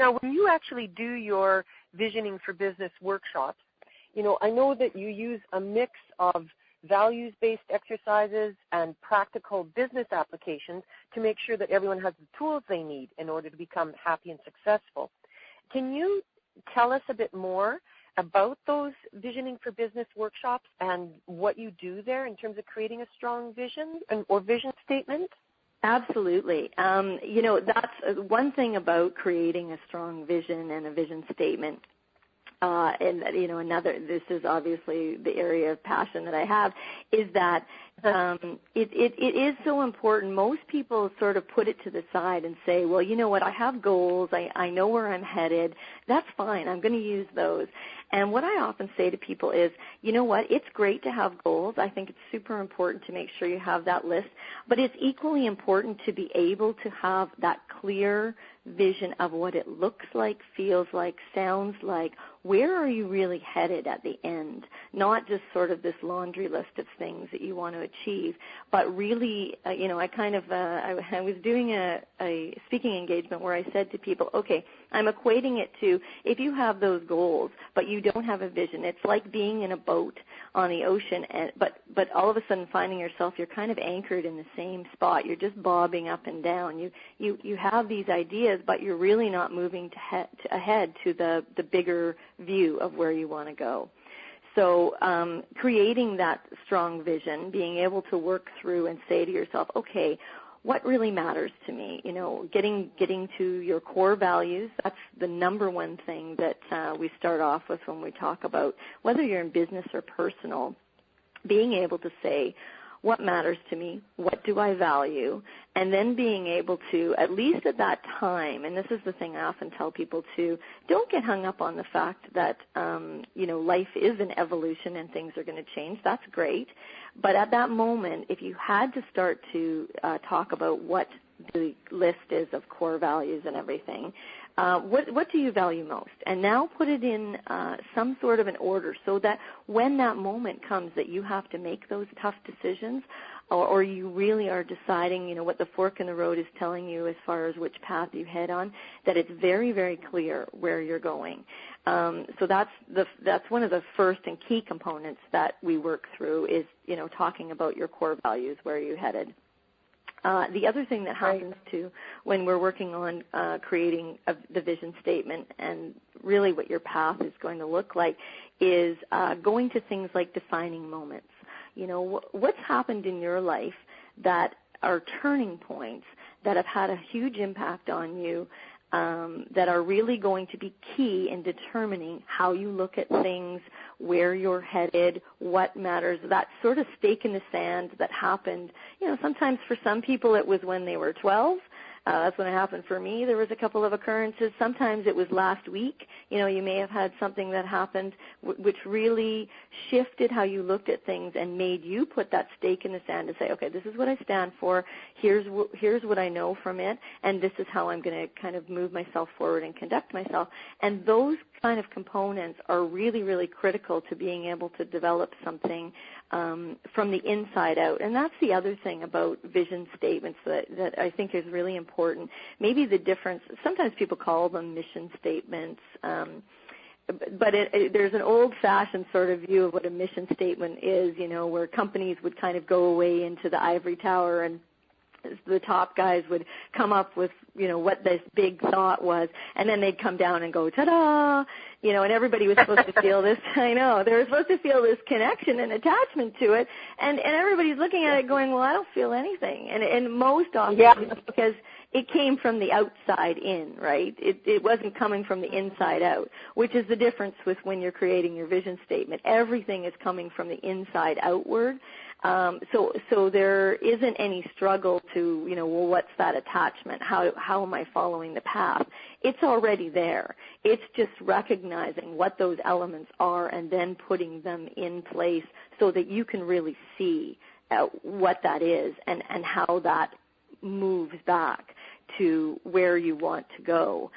Now, when you actually do your Visioning for Business workshops, I know that you use a mix of values-based exercises and practical business applications to make sure that everyone has the tools they need in order to become happy and successful. Can you tell us a bit more about those Visioning for Business workshops and what you do there in terms of creating a strong vision or vision statement? Absolutely. That's one thing about creating a strong vision and a vision statement. This is obviously the area of passion that I have, is that it is so important. Most people sort of put it to the side and say, well, you know what, I have goals, I know where I'm headed, that's fine, I'm going to use those. And what I often say to people is, you know what, it's great to have goals. I think it's super important to make sure you have that list, but it's equally important to be able to have that clear vision of what it looks like, feels like, sounds like. Where are you really headed at the end? Not just sort of this laundry list of things that you want to achieve, but really, I was doing a speaking engagement where I said to people, okay, I'm equating it to if you have those goals, but you don't have a vision. It's like being in a boat on the ocean, but all of a sudden finding yourself, you're kind of anchored in the same spot. You're just bobbing up and down. You have these ideas, but you're really not moving ahead to the bigger view of where you want to go. So creating that strong vision, being able to work through and say to yourself, okay, what really matters to me? Getting to your core values, that's the number one thing that we start off with when we talk about whether you're in business or personal, being able to say, what matters to me, what do I value, and then being able to, at least at that time, and this is the thing I often tell people too, don't get hung up on the fact that, life is an evolution and things are going to change. That's great. But at that moment, if you had to start to talk about what the list is of core values and everything, what do you value most? And now put it in some sort of an order so that when that moment comes that you have to make those tough decisions or you really are deciding, what the fork in the road is telling you as far as which path you head on, that it's very, very clear where you're going. So that's one of the first and key components that we work through is, talking about your core values, where you're headed. The other thing that happens too when we're working on creating the vision statement and really what your path is going to look like is going to things like defining moments. What's happened in your life that are turning points that have had a huge impact on you, that are really going to be key in determining how you look at things, where you're headed, what matters, that sort of stake in the sand that happened. Sometimes for some people it was when they were 12. That's when it happened for me. There was a couple of occurrences. Sometimes it was last week. You may have had something that happened which really shifted how you looked at things and made you put that stake in the sand and say, okay, this is what I stand for. Here's what I know from it, and this is how I'm going to kind of move myself forward and conduct myself. And those kind of components are really, really critical to being able to develop something from the inside out. And that's the other thing about vision statements that I think is really important. Maybe the difference, sometimes people call them mission statements, but there's an old-fashioned sort of view of what a mission statement is, where companies would kind of go away into the ivory tower and the top guys would come up with, what this big thought was, and then they'd come down and go, ta-da, and everybody was supposed to feel this, I know, they were supposed to feel this connection and attachment to it, and everybody's looking at it going, well, I don't feel anything, and most often it's because it came from the outside in, right? It wasn't coming from the inside out, which is the difference with when you're creating your vision statement. Everything is coming from the inside outward. So there isn't any struggle to, well, what's that attachment? How am I following the path? It's already there. It's just recognizing what those elements are and then putting them in place so that you can really see what that is and how that moves back to where you want to go.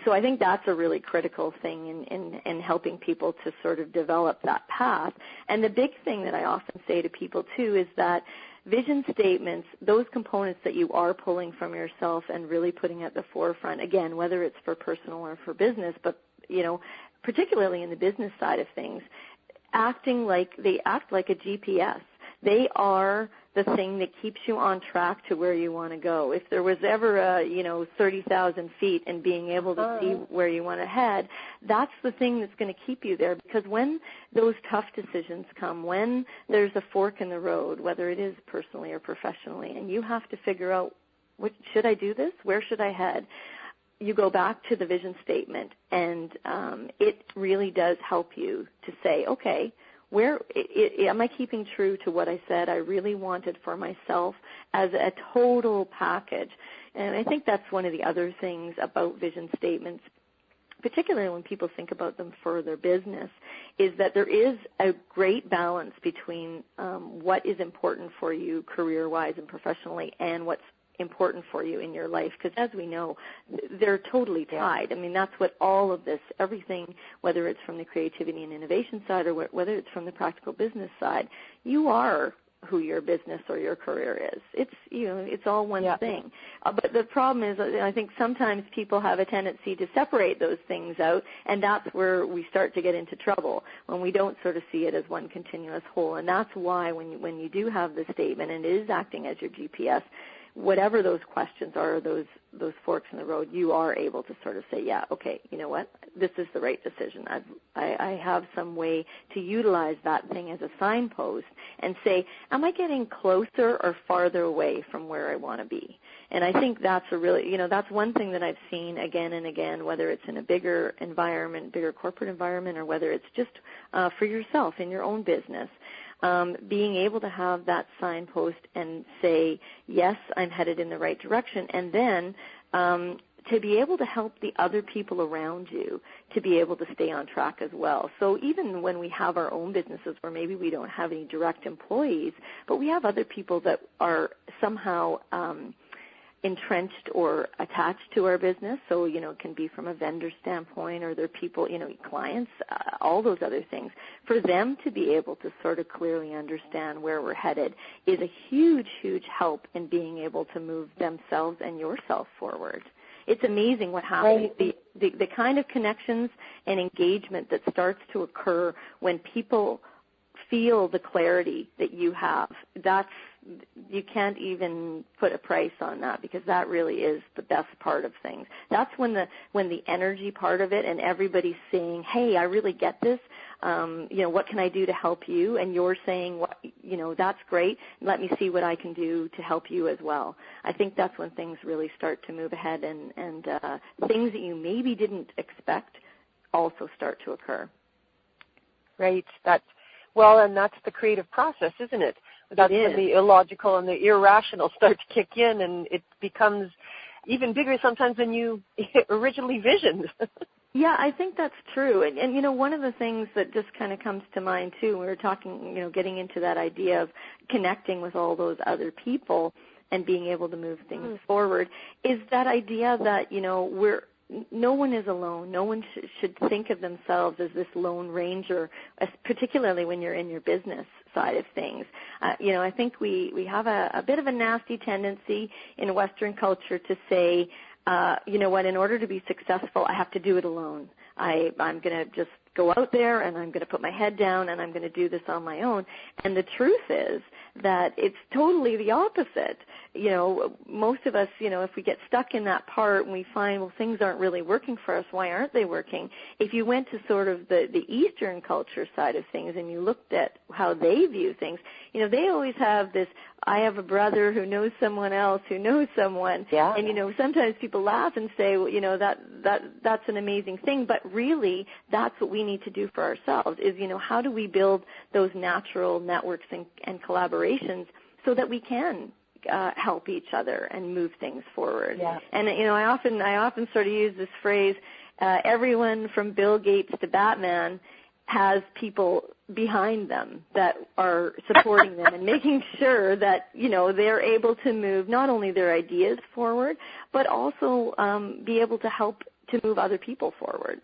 So I think that's a really critical thing in helping people to sort of develop that path. And the big thing that I often say to people, too, is that vision statements, those components that you are pulling from yourself and really putting at the forefront, again, whether it's for personal or for business, but, particularly in the business side of things, they act like a GPS. They are the thing that keeps you on track to where you want to go. If there was ever 30,000 feet and being able to see where you want to head, that's the thing that's going to keep you there. Because when those tough decisions come, when there's a fork in the road, whether it is personally or professionally, and you have to figure out, should I do this? Where should I head? You go back to the vision statement, and it really does help you to say, okay, am I keeping true to what I said I really wanted for myself as a total package? And I think that's one of the other things about vision statements, particularly when people think about them for their business, is that there is a great balance between what is important for you career-wise and professionally and what's important for you in your life, because as we know, they're totally tied. I mean, that's what all of this, everything, whether it's from the creativity and innovation side or whether it's from the practical business side, you are who your business or your career is. It's all one thing. But the problem is, I think sometimes people have a tendency to separate those things out, and that's where we start to get into trouble, when we don't sort of see it as one continuous whole. And that's why when you do have the statement and it is acting as your GPS, whatever those questions are, those forks in the road, you are able to sort of say, yeah, okay, you know what, this is the right decision. I have some way to utilize that thing as a signpost and say, am I getting closer or farther away from where I want to be? And I think that's that's one thing that I've seen again and again, whether it's in a bigger environment, bigger corporate environment, or whether it's just for yourself in your own business. Being able to have that signpost and say, yes, I'm headed in the right direction, and then to be able to help the other people around you to be able to stay on track as well. So even when we have our own businesses where maybe we don't have any direct employees, but we have other people that are somehow entrenched or attached to our business, so it can be from a vendor standpoint, or they're people, clients, all those other things. For them to be able to sort of clearly understand where we're headed is a huge, huge help in being able to move themselves and yourself forward. It's amazing what happens. Right. The kind of connections and engagement that starts to occur when people feel the clarity that you have, you can't even put a price on that, because that really is the best part of things. That's when the energy part of it, and everybody's saying, hey, I really get this. What can I do to help you? And you're saying, that's great. Let me see what I can do to help you as well. I think that's when things really start to move ahead, and things that you maybe didn't expect also start to occur. Right. And that's the creative process, isn't it? That's when the illogical and the irrational start to kick in, and it becomes even bigger sometimes than you originally visioned. Yeah, I think that's true. And one of the things that just kind of comes to mind, too, we were talking, getting into that idea of connecting with all those other people and being able to move things forward, is that idea that, no one is alone. No one should think of themselves as this lone ranger, particularly when you're in your business side of things. I think we have a bit of a nasty tendency in Western culture to say, in order to be successful, I have to do it alone. I'm going to just go out there and I'm going to put my head down and I'm going to do this on my own. And the truth is that it's totally the opposite. Most of us, if we get stuck in that part and we find, well, things aren't really working for us, why aren't they working? If you went to sort of the Eastern culture side of things and you looked at how they view things, they always have this, I have a brother who knows someone else who knows someone. Yeah. And, sometimes people laugh and say, well, that's an amazing thing. But really, that's what we need to do for ourselves is, how do we build those natural networks and collaborations so that we can help each other and move things forward. Yeah. And, I often sort of use this phrase, everyone from Bill Gates to Batman has people behind them that are supporting them and making sure that, they're able to move not only their ideas forward, but also be able to help to move other people forward.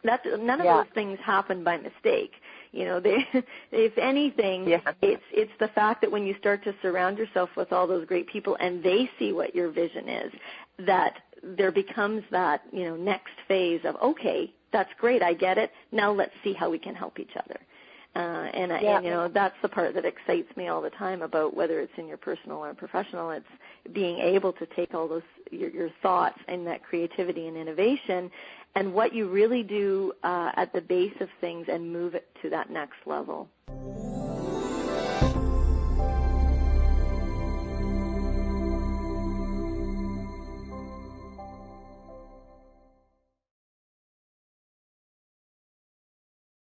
None of those things happen by mistake. If anything, it's the fact that when you start to surround yourself with all those great people and they see what your vision is, that there becomes that, next phase of, okay, that's great, I get it. Now let's see how we can help each other. And that's the part that excites me all the time about whether it's in your personal or professional. It's being able to take all those your thoughts and that creativity and innovation and what you really do at the base of things and move it to that next level.